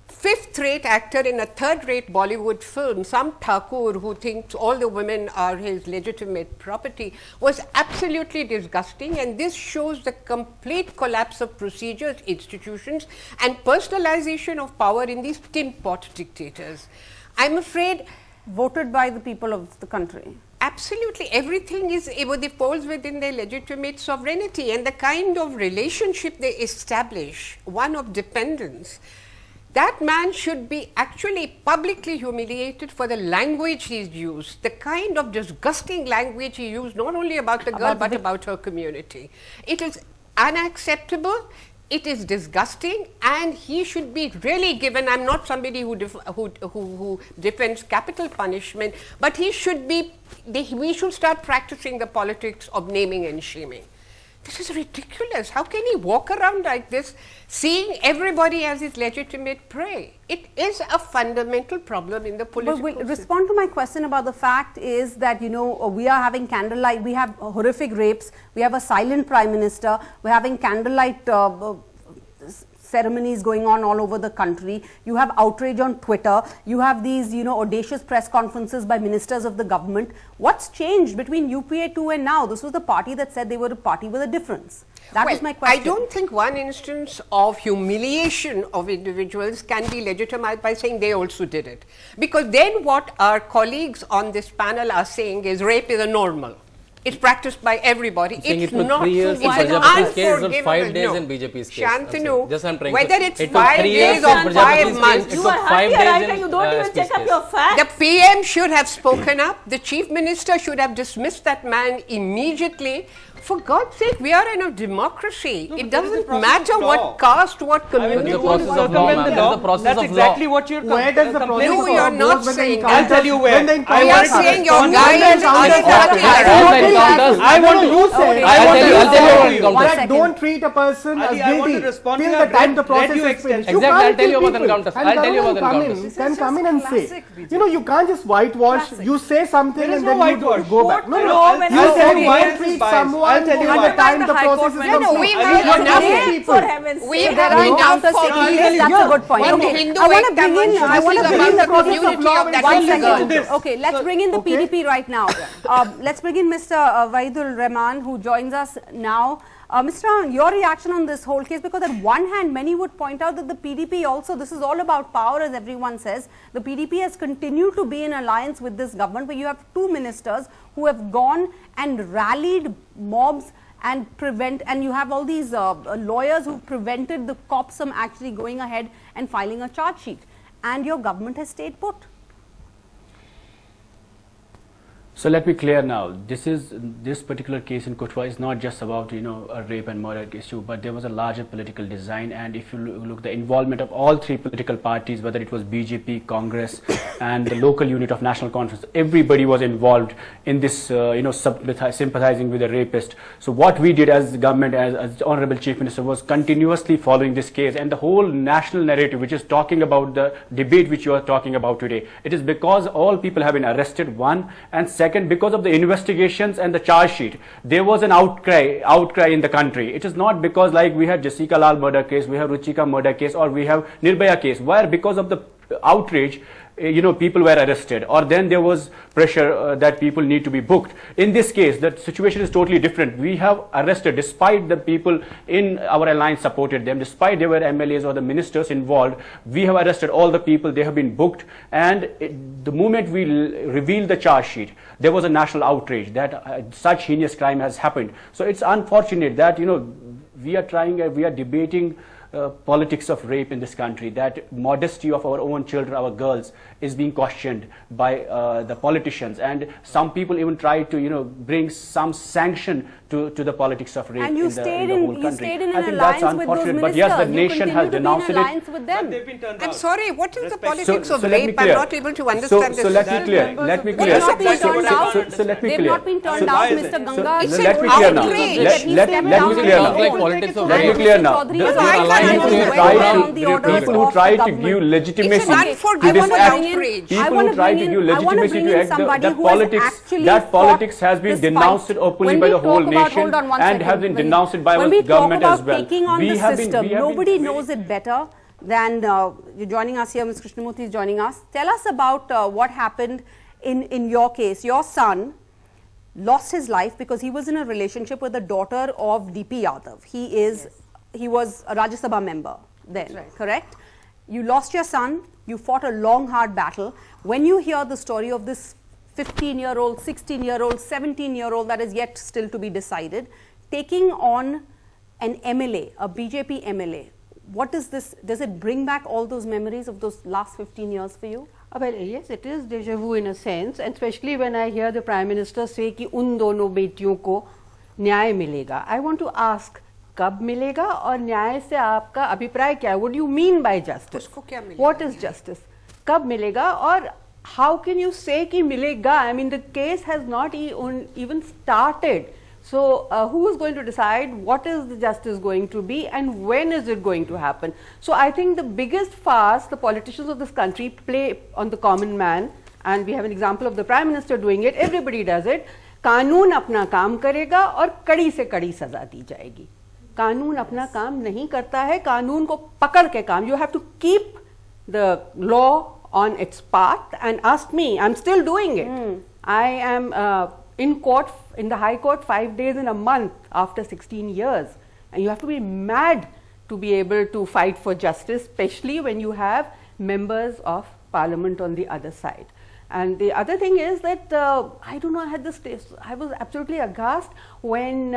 fifth-rate actor in a third-rate Bollywood film, some Thakur who thinks all the women are his legitimate property, was absolutely disgusting, and this shows the complete collapse of procedures, institutions, and personalization of power in these tin pot dictators. I'm afraid Voted by the people of the country. absolutely everything is falls within their legitimate sovereignty, and the kind of relationship they establish, one of dependence, that man should be actually publicly humiliated for the language he's used, the kind of disgusting language he used, not only about the girl but about her community. It is unacceptable. It is disgusting, and he should be really given. I'm not somebody who defends capital punishment, but he should be. We should start practicing the politics of naming and shaming. This is ridiculous. How can he walk around like this, seeing everybody as his legitimate prey? It is a fundamental problem in the political But system. respond to my question about the fact is that, you know, we are having candlelight, we have horrific rapes, we have a silent Prime Minister, we're having candlelight ceremonies going on all over the country. You have outrage on Twitter. You have these, you know, audacious press conferences by ministers of the government. What's changed between UPA 2 and now? This was the party that said they were a party with a difference. That was my question. I don't think one instance of humiliation of individuals can be legitimized by saying they also did it. Because then what our colleagues on this panel are saying is rape is a normal. It's practiced by everybody. Saying It's it took not 3 years it's in an Prajapati's case, it was unforgivable. 5 days No. in BJP's case. I'm Shantanu, saying. Just I'm trying whether to- it's it took 5 3 years days in or Prajapati's 5 months, case, You it are took 5 happy, days right? in You don't even SP's check up case. your facts. the PM should have spoken up. The Chief Minister should have dismissed that man immediately. For God's sake, we are in a democracy. No, it but there is a doesn't process matter of what law. caste, what I mean, community. There's a you want to process of law, circumvent ma'am. the There's law. a process That's of exactly law. what you're Where does the complaining process No, you're of not goes when the saying that. encounters- I'll tell you where. when the I encounters We are happen? saying your When the guys encounters are happen. starting I around. want encounters. I want to. You said, I'll tell you said encounters. that don't treat a person Ali, as I want guilty to respond to till your the time the read process you is extend. finished. Exactly, can't I'll tell you kill about people. encounters. And I'll tell you about government encounters. can come in and say, classic you know, you can't just whitewash. You say something There is and no then you whitewash. go back. No, No, no. when You I said say don't bias is treat bias. someone I'll tell you By why. the time the process process is is complete. we complete. have Not enough enough For heaven's We sake. have There are enough counter for statements. That's a good point. One Okay. Hindu I want to Ekta bring in. Manchu. I want This to is bring in about the the process of community law. of that One little second. girl. Okay, let's bring in the PDP right now. Let's bring in Mr. Waidul Rahman, who joins us now. Mr. Rahman, your reaction on this whole case, because on one hand, many would point out that the PDP also, this is all about power, as everyone says. The PDP has continued to be in alliance with this government, where you have two ministers who have gone and rallied mobs and you have all these lawyers who prevented the cops from actually going ahead and filing a charge sheet, and your government has stayed put. So let me clear now, this particular case in Kathua is not just about, you know, a rape and murder issue, but there was a larger political design, and if you look the involvement of all three political parties, whether it was BJP, Congress and the local unit of National Conference, everybody was involved in this, you know, sympathizing with the rapist. So what we did as the government, as the Honorable Chief Minister, was continuously following this case, and the whole national narrative which is talking about the debate which you are talking about today, it is because all people have been arrested, one, and second, because of the investigations and the charge sheet, there was an outcry in the country. It is not because like we had Jessica Lal murder case, we have Ruchika murder case, or we have Nirbhaya case, where because of the outrage, you know, people were arrested, or then there was pressure that people need to be booked. In this case, the situation is totally different. We have arrested, despite the people in our alliance supported them, despite there were MLAs or the ministers involved, we have arrested all the people, they have been booked, and the moment we revealed the charge sheet, there was a national outrage that such heinous crime has happened. So it's unfortunate that, you know, we are debating politics of rape in this country, that modesty of our own children, our girls, is being questioned by the politicians, and some people even try to, you know, bring some sanction to the politics of rape and you in the whole country. You stayed in I an think that's alliance with those unfortunate, ministers. but yes, the nation has denounced it. With them. They've been turned I'm out. sorry, what is the Respect. politics of let me rape? I'm clear. not able to understand this. So let me clear. Let me They've clear. not been turned out. So let me They've clear. not been turned So out. why is Mr. it? Ganga. It's Let an me clear now. outrage. Let me clear now. Like politics of Let me rape. clear now. Chaudhary The is Why also can't people you who say try that? on the orders to people who of try the to government. give legitimacy It's an to unforgivable this act, outrage. people who try to give legitimacy to act, that politics has been denounced openly by the whole nation and has been denounced by our government as well. Taking on the system, nobody knows it better than you're joining us here. Ms. Krishnamurthy is joining us. Tell us about what happened in your case. Your son lost his life because he was in a relationship with the daughter of DP Yadav. He was a Rajya Sabha member then, correct? You lost your son, you fought a long, hard battle. When you hear the story of this 15-year-old, 16-year-old, 17-year-old that is yet still to be decided, taking on an MLA, a BJP MLA, what is this? Does it bring back all those memories of those last 15 years for you? Well, yes, it is déjà vu in a sense, and especially when I hear the Prime Minister say कि उन दोनों बेटियों को न्याय मिलेगा. I want to ask, कब मिलेगा और न्याय से आपका अभिप्राय क्या है? What do you mean by justice? उसको क्या मिलेगा? What is justice? कब मिलेगा और how can you say कि मिलेगा? I mean, the case has not even started. So, who is going to decide what is the justice going to be and when is it going to happen? So, I think the biggest farce the politicians of this country play on the common man, and we have an example of the Prime Minister doing it, everybody does it, कानून अपना काम करेगा और कड़ी से कड़ी सजा दी जाएगी. कानून अपना काम नहीं करता है, कानून को पकड़ के काम. You have to keep the law on its path, and ask me, I'm still doing it. I am in court, in the High Court 5 days in a month after 16 years, and you have to be mad to be able to fight for justice, especially when you have members of parliament on the other side. And the other thing is that I don't know, I was absolutely aghast when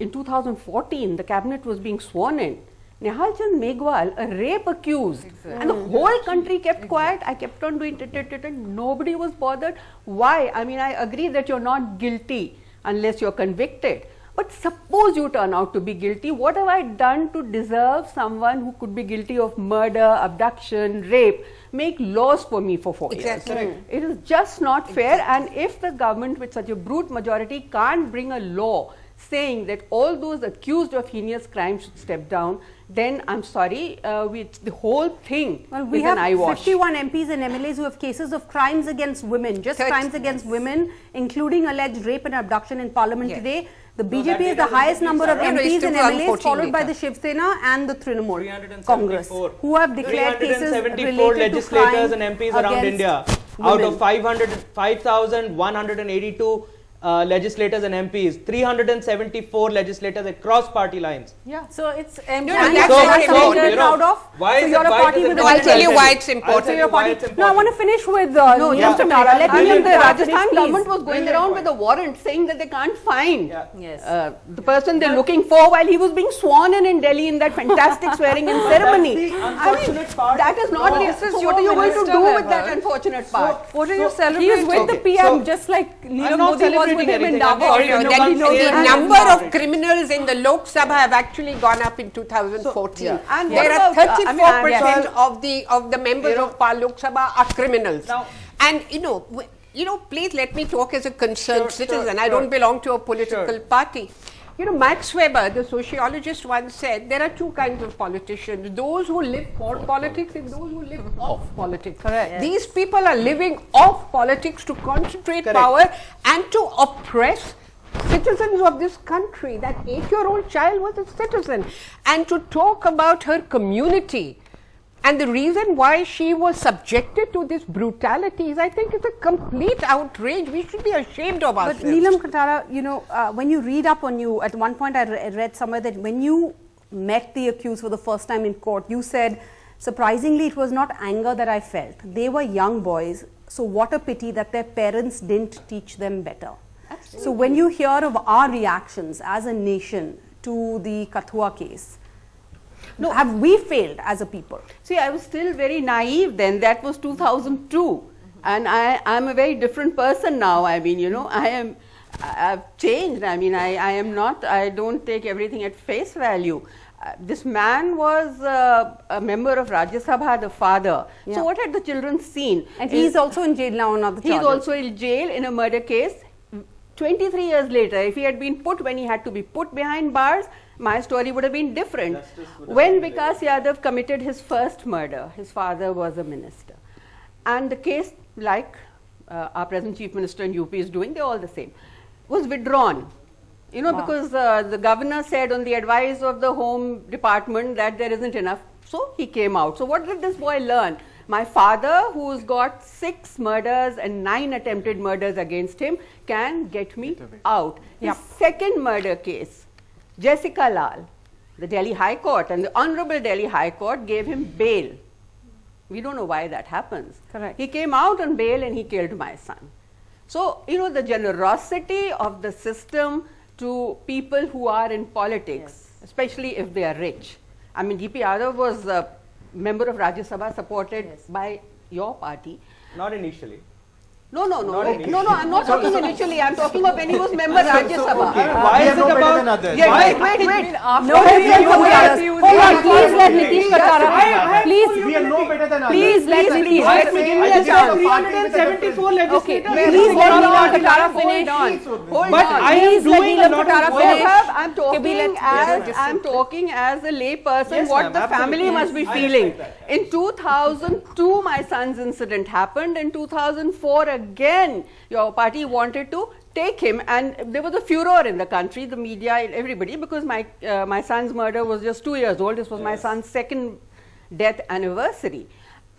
in 2014 the cabinet was being sworn in. Nehal Chand Meghwal, a rape accused, and the whole country kept quiet. I kept on doing it, nobody was bothered. Why? I mean, I agree that you're not guilty unless you're convicted. But suppose you turn out to be guilty, what have I done to deserve someone who could be guilty of murder, abduction, rape, make laws for me for 4 years? It is just not fair. And if the government with such a brute majority can't bring a law saying that all those accused of heinous crimes should step down, then I'm sorry, the whole thing is an eyewash. 51 MPs and MLAs who have cases of crimes against women, just crimes against women, including alleged rape and abduction in Parliament today. The BJP is the highest number of MPs and MLAs, followed by the Shiv Sena and the Trinamool Congress, who have declared cases related to legislators and MPs around India. Women. Out of 5,182 legislators and MPs, 374 legislators across party lines. Yeah. So it's that's very important. Proud of. Why so is you're it, a why party is with it a I'll tell you why it's important. So you're a party. No, I want to finish with No, just a minute. Let I me mean, the Rajasthan please. government was going around with a warrant saying that they can't find Yes. the person they're looking for while he was being sworn in Delhi in that fantastic swearing-in ceremony. I mean, that is not the. So what are you going to do with that unfortunate part? What are you He celebrating? is with the PM, just like Neerav Modi was with him in Davos. The number of criminals in the Lok Sabha have actually gone up in 2014. And There what are about, 34% of the members of Lok Sabha are criminals. And please let me talk as a concerned citizen. I don't belong to a political party. Max Weber, the sociologist, once said there are two kinds of politicians: those who live for politics and those who live off politics. Correct. Yes. These people are living off politics to concentrate power and to oppress citizens of this country. That 8-year-old child was a citizen, and to talk about her community and the reason why she was subjected to this brutality is, I think, it's a complete outrage. We should be ashamed of ourselves. But Neelam Katara, when you read up on you, at one point I read somewhere that when you met the accused for the first time in court, you said, surprisingly, it was not anger that I felt. They were young boys, so what a pity that their parents didn't teach them better. Absolutely. So when you hear of our reactions as a nation to the Kathua case, have we failed as a people? See, I was still very naive then. That was 2002. And I'm a very different person now. I mean, I've changed. I mean, I don't take everything at face value. This man was a member of Rajya Sabha, the father. Yeah. So what had the children seen? And he's also in jail now on other charges. He's also in jail in a murder case. 23 years later, if he had been put when he had to be put behind bars, my story would have been different. When Vikas Yadav committed his first murder, his father was a minister. And the case, like our present Chief Minister in UP is doing, they're all the same, was withdrawn. Because the governor said on the advice of the Home Department that there isn't enough. So he came out. So what did this boy learn? My father, who's got 6 murders and 9 attempted murders against him, can get me out. His second murder case, Jessica Lal, the Delhi High Court and the Honorable Delhi High Court gave him bail. We don't know why that happens. Correct. He came out on bail and he killed my son. So, the generosity of the system to people who are in politics, especially if they are rich. I mean, D.P. Yadav was a member of Rajya Sabha supported by your party. Not initially. No, I'm not talking initially. I'm talking of when he was member Rajya Sabha. Why is it about? Wait. No different from the others. Hold on, please let Nitish Katara. We are no better than others. Please let me give me a chance. 374 legislators. Okay, please let Neelam Katara finish. But I am doing a lot of work. I'm talking as a lay person, Yes, what ma'am, the family absolutely. must be I feeling. respect that. In 2002, my son's incident happened. In 2004, again, your party wanted to take him, and there was a furor in the country, the media, everybody, because my son's murder was just 2 years old. This was my son's second death anniversary.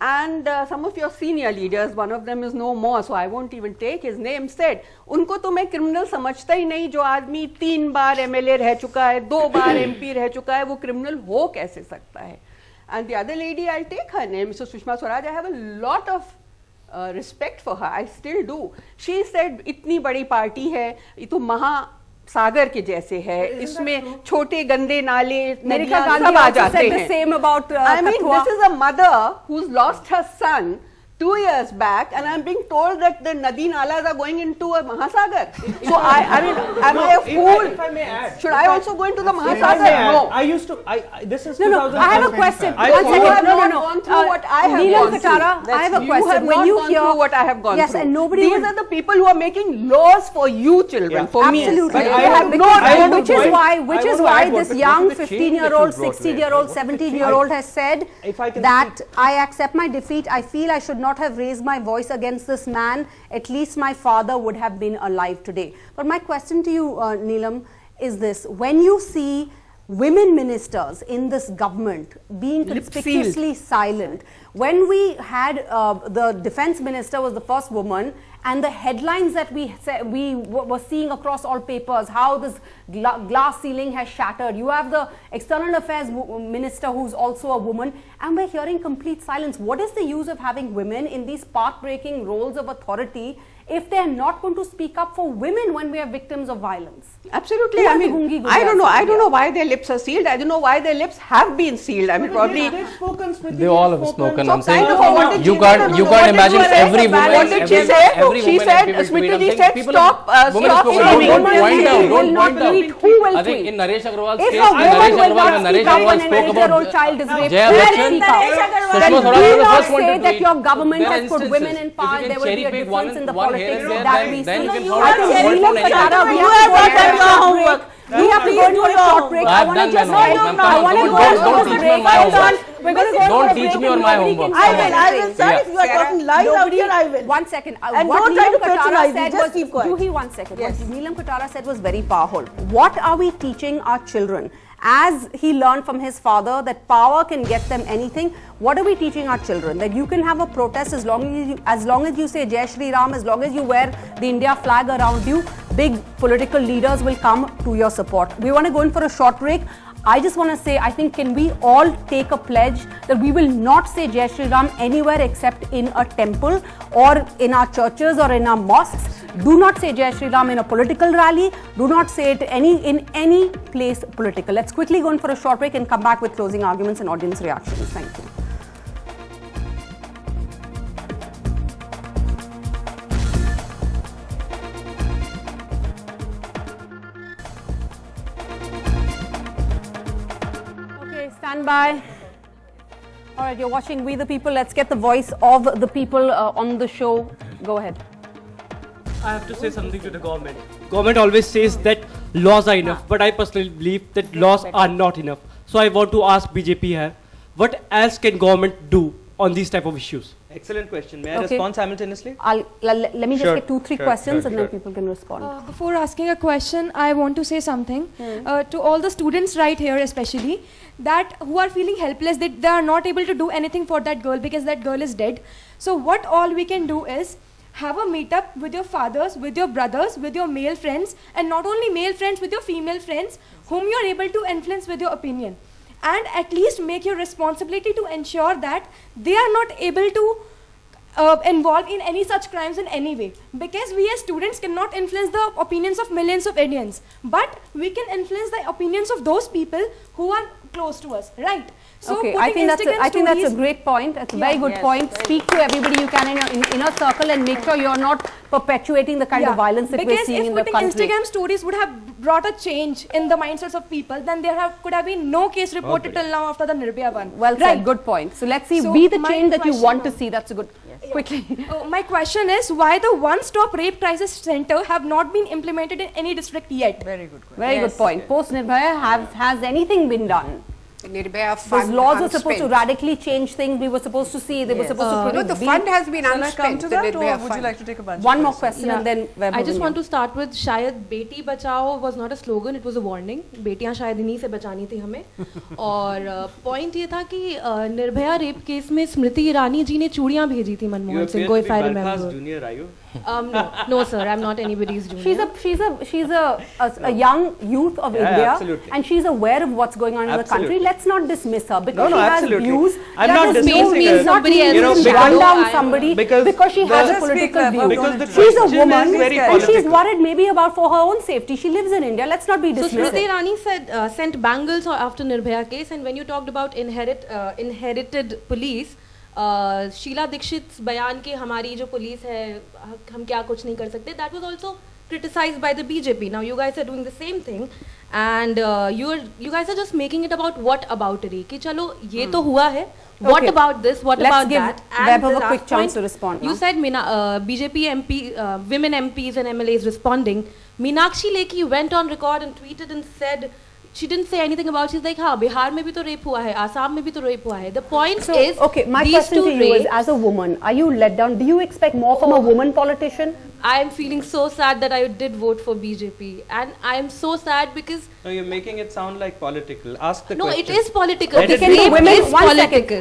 And some of your senior leaders, one of them is no more, so I won't even take his name, said, उनको तो मैं criminal समझता ही नहीं, जो आदमी 3 बार MLA रह चुका है, 2 बार MP रह चुका है, वो criminal हो कैसे सकता है? And the other lady, I'll take her name, Mrs. Sushma Swaraj. I have a lot of respect for her. I still do. She said, इतनी बड़ी पार्टी है, ये तो महासागर के जैसे है, इसमें छोटे गंदे नाले नदियाँ सब आ जाते हैं. Same about I mean, this is a mother who's lost her son 2 years back, and I'm being told that the Nadi Nalas are going into a Mahasagar. So I mean, am I a fool? If I may add, should I also go into the If I may Mahasagar? add, No. I used to. This is No, I have a question. I One follow- second. You have not No. gone through what I have Neelam gone Katara, through. I have a You question. have When not you gone hear through what I have gone yes, through. and nobody These would- are the people who are making laws for you children, for me. Absolutely. But They I have- would because- not- I want to which is point- why, I want to add this what- young what is the change 15-year-old, that you brought 16-year-old, today? 17-year-old has said If I can that I accept my defeat. I feel I should not have raised my voice against this man. At least my father would have been alive today. But my question to you, Neelam, is this: when you see women ministers in this government being conspicuously silent, when we had the defense minister was the first woman, and the headlines that we were seeing across all papers, how this glass ceiling has shattered. You have the external affairs minister who's also a woman, and we're hearing complete silence. What is the use of having women in these path-breaking roles of authority if they're not going to speak up for women when we are victims of violence? Absolutely. I mean, I don't know why their lips are sealed. I don't know why their lips have been sealed. I mean, probably they all have spoken. I'm saying you can't imagine every woman. What did she say? She said, Smriti said, stop screaming. Don't point out. Who will I think in Naresh Agrawal's if case, a woman will not Naresh speak up Agrawal when an spoke 8-year-old about child is raped, Jaya then Bachchan. speak out. Sushma Then Swaraj do was the not first one say to that tweet. your government There are has put women in instances. power. If you There can will be a cherry-pick difference in the one here politics and there, that we then see. you can I think Neelam Kataria, we have to go to a short break. We have to go to a short break. I want to just I want to go to a break. Hold on. We're going to go Don't to a teach break me on and my nobody homework. can I will, sir. If you are talking lies out here, I will. One second. And What don't try Neelam to Kataria patronize me, said just was, keep quiet. Juhi, one second. Yes. What Neelam Kataria said was very powerful. What are we teaching our children? As he learned from his father that power can get them anything, what are we teaching our children? That you can have a protest as long as you say Jai Shri Ram, as long as you wear the India flag around you, big political leaders will come to your support. We want to go in for a short break. I just want to say, I think, can we all take a pledge that we will not say Jai Shri Ram anywhere except in a temple or in our churches or in our mosques. Do not say Jai Shri Ram in a political rally. Do not say it in any place political. Let's quickly go in for a short break and come back with closing arguments and audience reactions. Thank you. Stand by. All right, you're watching We the People. Let's get the voice of the people on the show. Go ahead. I have to say something to the government. Government always says that laws are enough, but I personally believe that laws are not enough. So I want to ask BJP here, what else can government do on these type of issues? Excellent question. May I respond simultaneously? Let me just get 2-3 questions and then people can respond. Before asking a question, I want to say something to all the students right here especially, that who are feeling helpless, that they are not able to do anything for that girl because that girl is dead. So what all we can do is have a meetup with your fathers, with your brothers, with your male friends, and not only male friends, with your female friends whom you are able to influence with your opinion. And at least make your responsibility to ensure that they are not able to involved in any such crimes in any way, because we as students cannot influence the opinions of millions of Indians, but we can influence the opinions of those people who are close to us, right? So okay, I think that's a great point. That's a very good point. Speak to everybody you can in your inner circle and make sure you're not perpetuating the kind of violence that we're seeing in the country. Because if Instagram stories would have brought a change in the mindsets of people, then there could have been no case reported till now after the Nirbhaya one. Well said, good point. So let's see, be the change that you want to see. That's a good. Quickly. My question is, why the one-stop rape crisis center have not been implemented in any district yet? Very good question. Very good point. Post Nirbhaya, has anything been done? Nirbhaya fund. Those laws were supposed to radically change things. We were supposed to see. They were supposed to predict. No, the fund has been unspent. To that, or would you like to take a bunch? One more question and then I just want to start with शायद Beti Bachao was not a slogan, it was a warning. बेटियां शायद इन्हीं से बचानी थी हमें. और point ये था कि निर्भया रेप केस में स्मृति ईरानी जी ने चूड़ियां भेजी थी मनमोहन सिंह को, if I remember. Junior, are you? No sir, I'm not anybody's junior. She's a young youth of India, and she's aware of what's going on in the country. Let's not dismiss her because she has views. I'm not dismissing her. Somebody else run down somebody because she has a political view. She's a woman and she's worried maybe about for her own safety. She lives in India. Let's not be dismissive. So Smriti Irani said sent bangles after Nirbhaya case, and when you talked about inherited police, Sheila Dikshit बयान के हमारी जो police है हम क्या कुछ नहीं कर सकते, that was also criticized by the BJP. Now you guys are doing the same thing, and you guys are just making it about what about it कि चलो ये तो हुआ है, what about this, what about that. And Vaibhav a quick chance to respond. You said BJP MP, women MPs and MLAs responding. Meenakshi Lekhi went on record and tweeted and said she didn't say anything about. She's like, हाँ बिहार में भी तो rape हुआ है, आसाम में भी तो rape हुआ है. The point is, okay, my question to you is, as a woman, are you let down? Do you expect more from a woman politician? I am feeling so sad that I did vote for BJP, and I am so sad because. No, you're making it sound like political. Ask the no, question. No, it is political. Okay, can the women,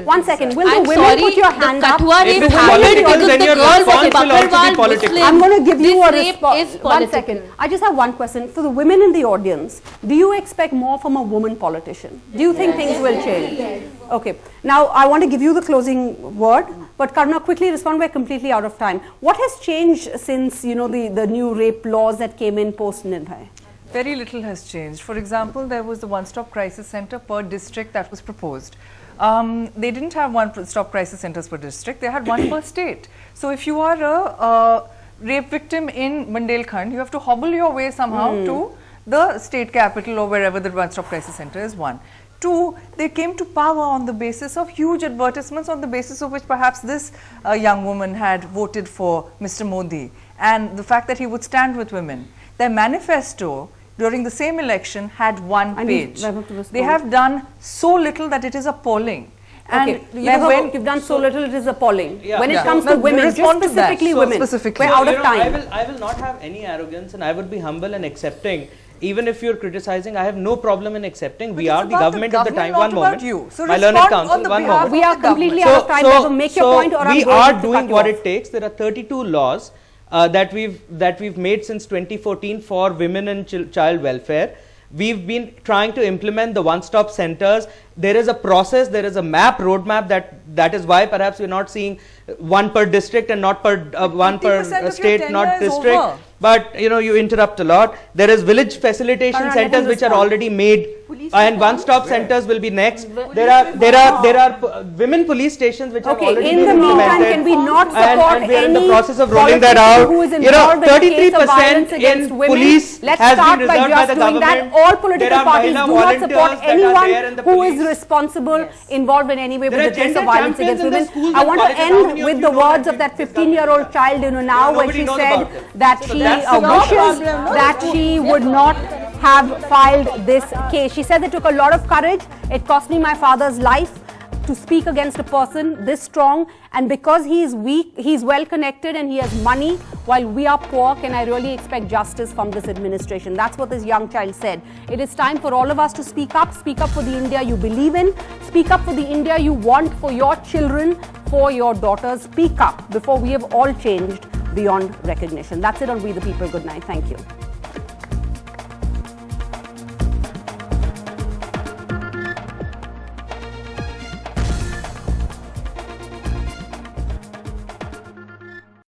one second, will the women put your hand up? Kathua rape If it is political, then your response will also be political. I'm going to give you a response. One second. I just have one question. For the women in the audience, do you expect more from a woman politician? Do you think things will change? Yes. Okay. Now, I want to give you the closing word, but Karuna, quickly respond. We're completely out of time. What has changed since, you know, the new rape laws that came in post Nirbhaya? Very little has changed. For example, there was the one-stop crisis center per district that was proposed. They didn't have one-stop crisis centers per district. They had one per state. So if you are a rape victim in Bundelkhand, you have to hobble your way somehow to the state capital or wherever the one-stop crisis center is. One. Two, they came to power on the basis of huge advertisements, on the basis of which perhaps this young woman had voted for Mr. Modi, and the fact that he would stand with women. Their manifesto during the same election had one page. They have done so little that it is appalling. Okay, and you've done so little, it is appalling. Yeah. When it comes to women, just specifically women, we're out of time. I will not have any arrogance, and I would be humble and accepting. Even if you're criticizing, I have no problem in accepting. We are the government of the time. One moment. So my learned counsel, one moment. We are completely out of time. So make your point, or we are doing what it takes. There are 32 laws that we've made since 2014 for women and child welfare. We've been trying to implement the one-stop centers. There is a process, there is a roadmap that is why perhaps we're not seeing one per district and not per one per state, not district. But you know, you interrupt a lot. There is village facilitation centers which are already made, and one-stop centers will be next. There are women police stations which have already been implemented. Can we not support and we are in the process of rolling that out. You know, 33% in police has been reserved by the government. All political parties do not support anyone who is responsible, involved in any way with the case of violence against women. I want to end with the words of that 15-year-old child in Unnao when she said that she wishes that she would not have filed this case. She said it took a lot of courage. It cost me my father's life to speak against a person this strong, and because he is weak, he is well connected and he has money while we are poor. Can I really expect justice from this administration? That's what this young child said. It is time for all of us to speak up for the India you believe in, speak up for the India you want for your children, for your daughters. Speak up before we have all changed beyond recognition. That's it on We the People. Good night. Thank you.